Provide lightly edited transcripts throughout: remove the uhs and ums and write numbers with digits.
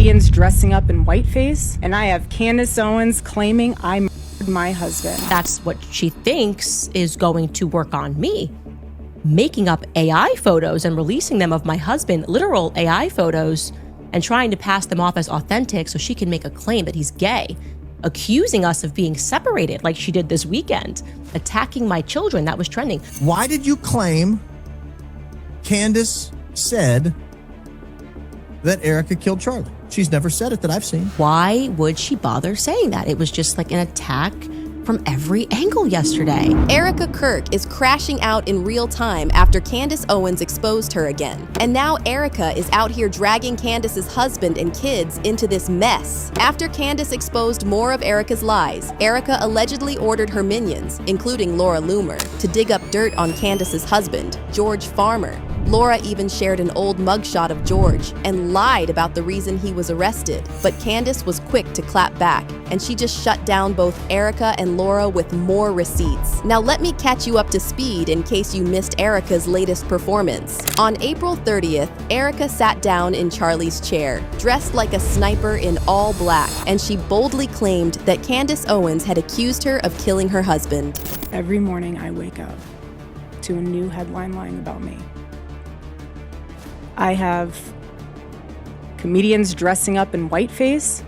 comedians dressing up in whiteface, and I have Candace Owens claiming I murdered my husband. That's what she thinks is going to work on me. Making up AI photos and releasing them of my husband, literal AI photos, and trying to pass them off as authentic so she can make a claim that he's gay. Accusing us of being separated like she did this weekend. Attacking my children, that was trending. Why did you claim Candace said that Erika killed Charlie? She's never said it that I've seen. Why would she bother saying that? It was just like an attack from every angle yesterday. Erika Kirk is crashing out in real time after Candace Owens exposed her again. And now Erika is out here dragging Candace's husband and kids into this mess. After Candace exposed more of Erika's lies, Erika allegedly ordered her minions, including Laura Loomer, to dig up dirt on Candace's husband, George Farmer. Laura even shared an old mugshot of George and lied about the reason he was arrested. But Candace was quick to clap back, and she just shut down both Erika and Laura with more receipts. Now let me catch you up to speed in case you missed Erika's latest performance. On April 30th, Erika sat down in Charlie's chair, dressed like a sniper in all black, and she boldly claimed that Candace Owens had accused her of killing her husband. Every morning I wake up to a new headline lying about me. I have comedians dressing up in whiteface.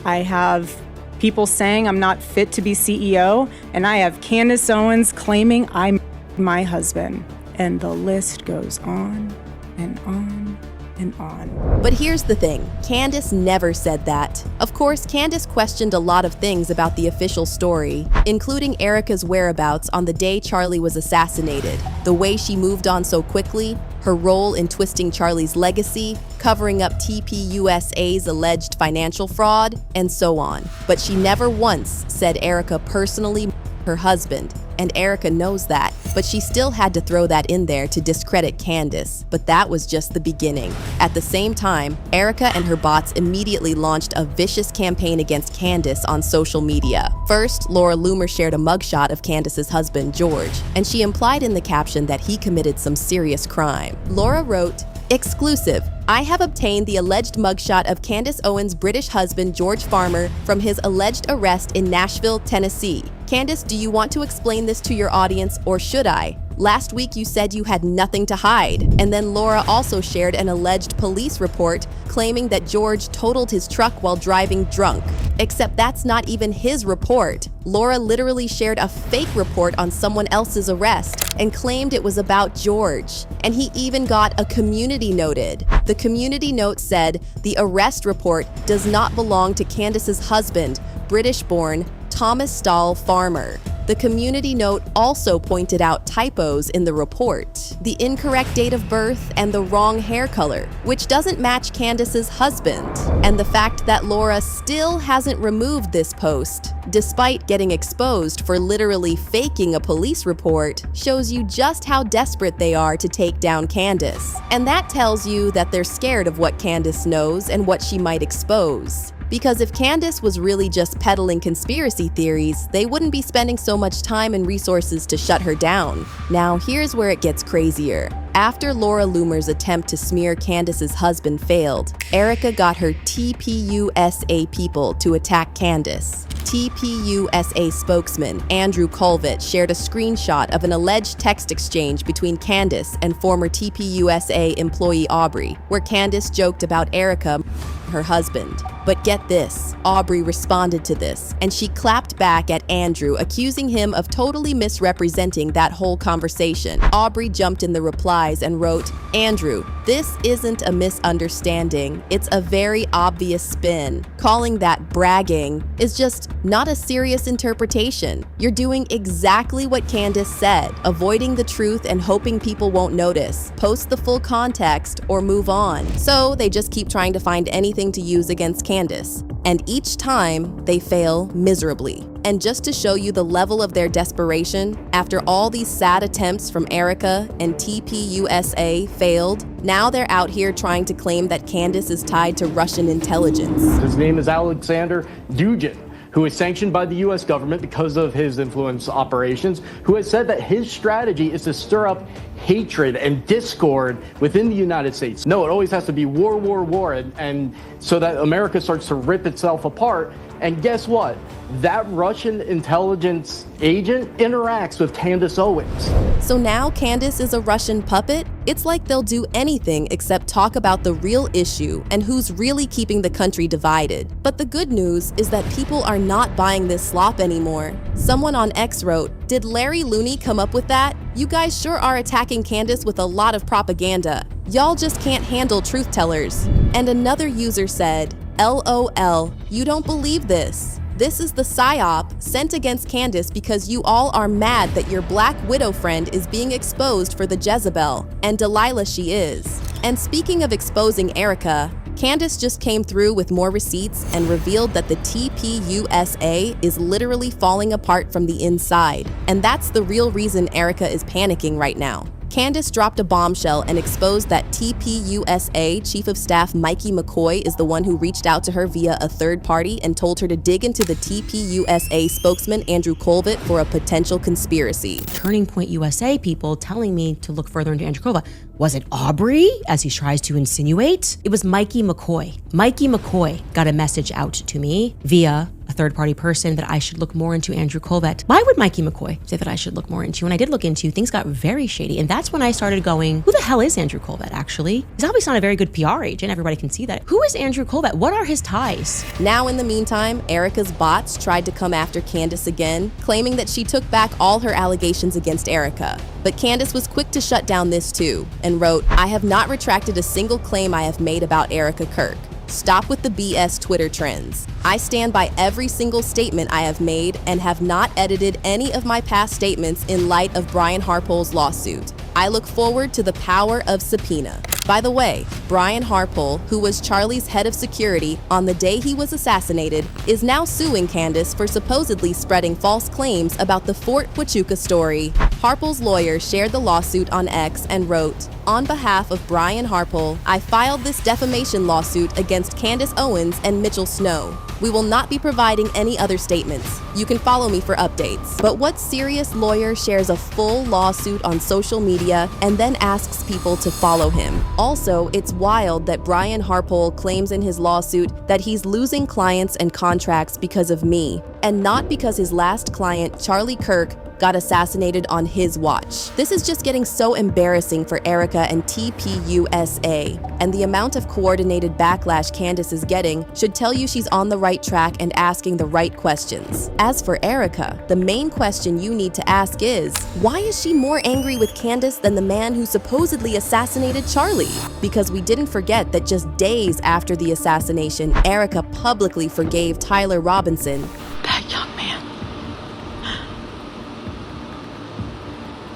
I have people saying I'm not fit to be CEO. And I have Candace Owens claiming I murdered my husband. And the list goes on and on and on. But here's the thing, Candace never said that. Of course, Candace questioned a lot of things about the official story, including Erika's whereabouts on the day Charlie was assassinated, the way she moved on so quickly, her role in twisting Charlie's legacy, covering up TPUSA's alleged financial fraud, and so on. But she never once said Erika personally murdered her husband, and Erika knows that, but she still had to throw that in there to discredit Candace. But that was just the beginning. At the same time, Erika and her bots immediately launched a vicious campaign against Candace on social media. First, Laura Loomer shared a mugshot of Candace's husband, George, and she implied in the caption that he committed some serious crime. Laura wrote, "Exclusive. I have obtained the alleged mugshot of Candace Owens' British husband, George Farmer, from his alleged arrest in Nashville, Tennessee. Candace, do you want to explain this to your audience, or should I? Last week you said you had nothing to hide." And then Laura also shared an alleged police report claiming that George totaled his truck while driving drunk. Except that's not even his report. Laura literally shared a fake report on someone else's arrest and claimed it was about George. And he even got a community noted. The community note said, "The arrest report does not belong to Candace's husband, British-born Thomas Stahl Farmer." The community note also pointed out typos in the report, the incorrect date of birth and the wrong hair color, which doesn't match Candace's husband. And the fact that Laura still hasn't removed this post, despite getting exposed for literally faking a police report, shows you just how desperate they are to take down Candace. And that tells you that they're scared of what Candace knows and what she might expose. Because if Candace was really just peddling conspiracy theories, they wouldn't be spending so much time and resources to shut her down. Now, here's where it gets crazier. After Laura Loomer's attempt to smear Candace's husband failed, Erika got her TPUSA people to attack Candace. TPUSA spokesman Andrew Colvett shared a screenshot of an alleged text exchange between Candace and former TPUSA employee Aubrey, where Candace joked about Erika, her husband. But get this, Aubrey responded to this, and she clapped back at Andrew, accusing him of totally misrepresenting that whole conversation. Aubrey jumped in the replies and wrote, "Andrew, this isn't a misunderstanding. It's a very obvious spin. Calling that bragging is just not a serious interpretation. You're doing exactly what Candace said, avoiding the truth and hoping people won't notice. Post the full context or move on." So they just keep trying to find anything to use against Candace. And each time, they fail miserably. And just to show you the level of their desperation, after all these sad attempts from Erika and TPUSA failed, now they're out here trying to claim that Candace is tied to Russian intelligence. His name is Alexander Dugin, who is sanctioned by the U.S. government because of his influence operations, who has said that his strategy is to stir up hatred and discord within the United States. No, it always has to be war, war, war, and so that America starts to rip itself apart. And guess what? That Russian intelligence agent interacts with Candace Owens. So now Candace is a Russian puppet? It's like they'll do anything except talk about the real issue and who's really keeping the country divided. But the good news is that people are not buying this slop anymore. Someone on X wrote, "Did Larry Looney come up with that? You guys sure are attacking Candace with a lot of propaganda. Y'all just can't handle truth tellers." And another user said, "LOL, you don't believe this. This is the psyop sent against Candace because you all are mad that your Black Widow friend is being exposed for the Jezebel, and Delilah she is." And speaking of exposing Erika, Candace just came through with more receipts and revealed that the TPUSA is literally falling apart from the inside. And that's the real reason Erika is panicking right now. Candace dropped a bombshell and exposed that TPUSA Chief of Staff Mikey McCoy is the one who reached out to her via a third party and told her to dig into the TPUSA spokesman Andrew Colvett for a potential conspiracy. Turning Point USA people telling me to look further into Andrew Colvett. Was it Aubrey, as he tries to insinuate? It was Mikey McCoy. Mikey McCoy got a message out to me via a third-party person that I should look more into Andrew Colvett. Why would Mikey McCoy say that I should look more into? And I did look into, things got very shady. And that's when I started going, who the hell is Andrew Colvett, actually? He's obviously not a very good PR agent. Everybody can see that. Who is Andrew Colvett? What are his ties? Now, in the meantime, Erika's bots tried to come after Candace again, claiming that she took back all her allegations against Erika. But Candace was quick to shut down this too, and wrote, "I have not retracted a single claim I have made about Erika Kirk. Stop with the BS Twitter trends. I stand by every single statement I have made and have not edited any of my past statements in light of Brian Harpole's lawsuit. I look forward to the power of subpoena." By the way, Brian Harpole, who was Charlie's head of security on the day he was assassinated, is now suing Candace for supposedly spreading false claims about the Fort Huachuca story. Harpole's lawyer shared the lawsuit on X and wrote, "On behalf of Brian Harpole, I filed this defamation lawsuit against Candace Owens and Mitchell Snow. We will not be providing any other statements. You can follow me for updates." But what serious lawyer shares a full lawsuit on social media and then asks people to follow him? Also, it's wild that Brian Harpole claims in his lawsuit that he's losing clients and contracts because of me, and not because his last client, Charlie Kirk, got assassinated on his watch. This is just getting so embarrassing for Erika and TPUSA, and the amount of coordinated backlash Candace is getting should tell you she's on the right track and asking the right questions. As for Erika, the main question you need to ask is, why is she more angry with Candace than the man who supposedly assassinated Charlie? Because we didn't forget that just days after the assassination, Erika publicly forgave Tyler Robinson. That young man.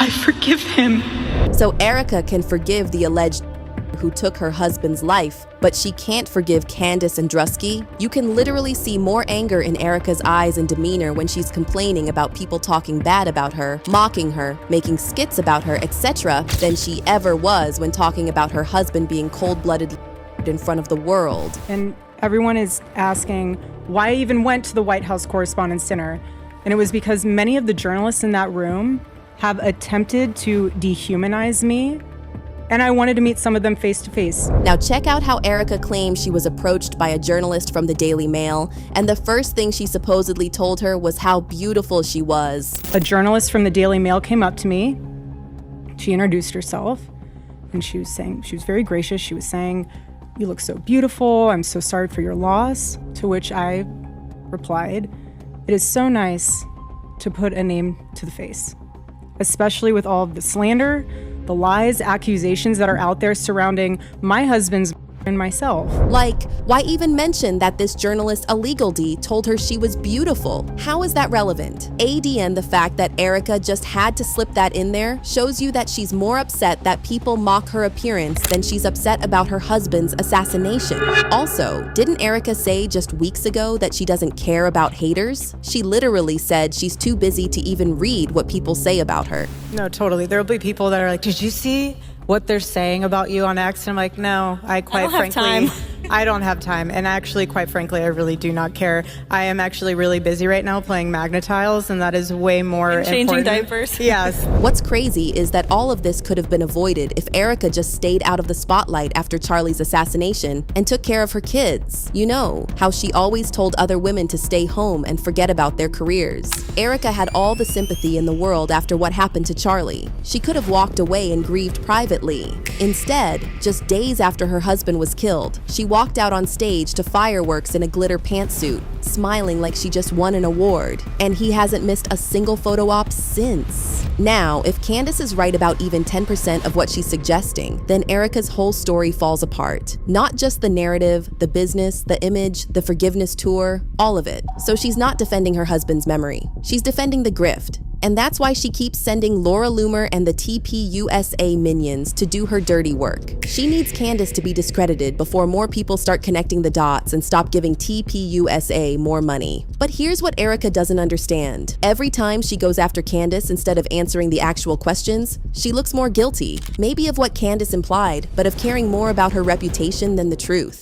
I forgive him. So Erika can forgive the alleged who took her husband's life, but she can't forgive Candace Andrusky. You can literally see more anger in Erika's eyes and demeanor when she's complaining about people talking bad about her, mocking her, making skits about her, etc., than she ever was when talking about her husband being cold-blooded in front of the world. And everyone is asking why I even went to the White House Correspondents' Dinner. And it was because many of the journalists in that room have attempted to dehumanize me, and I wanted to meet some of them face to face. Now check out how Erika claims she was approached by a journalist from the Daily Mail, and the first thing she supposedly told her was how beautiful she was. A journalist from the Daily Mail came up to me. She introduced herself, and she was very gracious. She was saying, "You look so beautiful. I'm so sorry for your loss." To which I replied, "It is so nice to put a name to the face, especially with all of the slander, the lies, accusations that are out there surrounding my husband's and myself." Like, why even mention that this journalist Illegal D told her she was beautiful? How is that relevant? ADN, the fact that Erika just had to slip that in there shows you that she's more upset that people mock her appearance than she's upset about her husband's assassination. Also, didn't Erika say just weeks ago that she doesn't care about haters? She literally said she's too busy to even read what people say about her. No, totally. There'll be people that are like, "Did you see what they're saying about you on X?" And I'm like, no, I quite frankly, I don't have time. And actually, quite frankly, I really do not care. I am actually really busy right now playing Magna Tiles, and that is way more and changing important. diapers. Yes. What's crazy is that all of this could have been avoided if Erika just stayed out of the spotlight after Charlie's assassination and took care of her kids. You know, how she always told other women to stay home and forget about their careers. Erika had all the sympathy in the world after what happened to Charlie. She could have walked away and grieved privately. Instead, just days after her husband was killed, she walked out on stage to fireworks in a glitter pantsuit, smiling like she just won an award. And he hasn't missed a single photo op since. Now, if Candace is right about even 10% of what she's suggesting, then Erika's whole story falls apart. Not just the narrative, the business, the image, the forgiveness tour, all of it. So she's not defending her husband's memory. She's defending the grift. And that's why she keeps sending Laura Loomer and the TPUSA minions to do her dirty work. She needs Candace to be discredited before more people start connecting the dots and stop giving TPUSA more money. But here's what Erika doesn't understand. Every time she goes after Candace instead of answering the actual questions, she looks more guilty. Maybe of what Candace implied, but of caring more about her reputation than the truth.